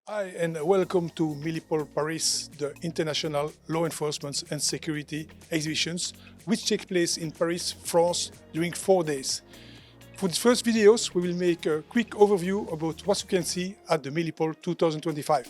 Hi, and welcome to Milipol Paris, the international law enforcement and security exhibitions, which take place in Paris, France, during 4 days. For these first videos, we will make a quick overview about what you can see at the Milipol 2025.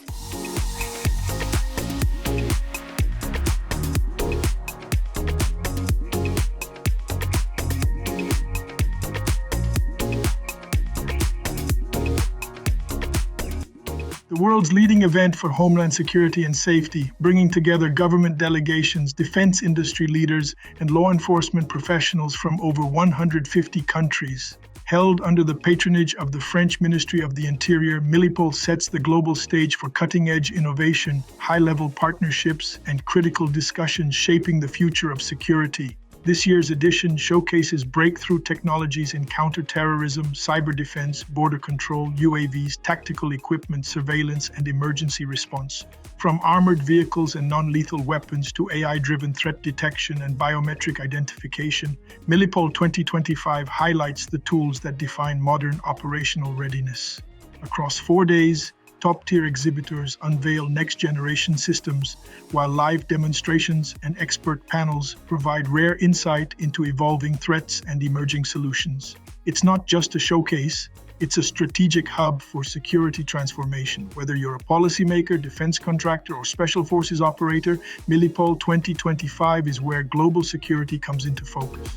The world's leading event for homeland security and safety, bringing together government delegations, defense industry leaders, and law enforcement professionals from over 150 countries. Held under the patronage of the French Ministry of the Interior, Milipol sets the global stage for cutting-edge innovation, high-level partnerships, and critical discussions shaping the future of security. This year's edition showcases breakthrough technologies in counterterrorism, cyber defense, border control, UAVs, tactical equipment, surveillance, and emergency response. From armored vehicles and non-lethal weapons to AI-driven threat detection and biometric identification, Milipol 2025 highlights the tools that define modern operational readiness. Across 4 days, top-tier exhibitors unveil next-generation systems, while live demonstrations and expert panels provide rare insight into evolving threats and emerging solutions. It's not just a showcase, it's a strategic hub for security transformation. Whether you're a policymaker, defense contractor, or special forces operator, Milipol 2025 is where global security comes into focus.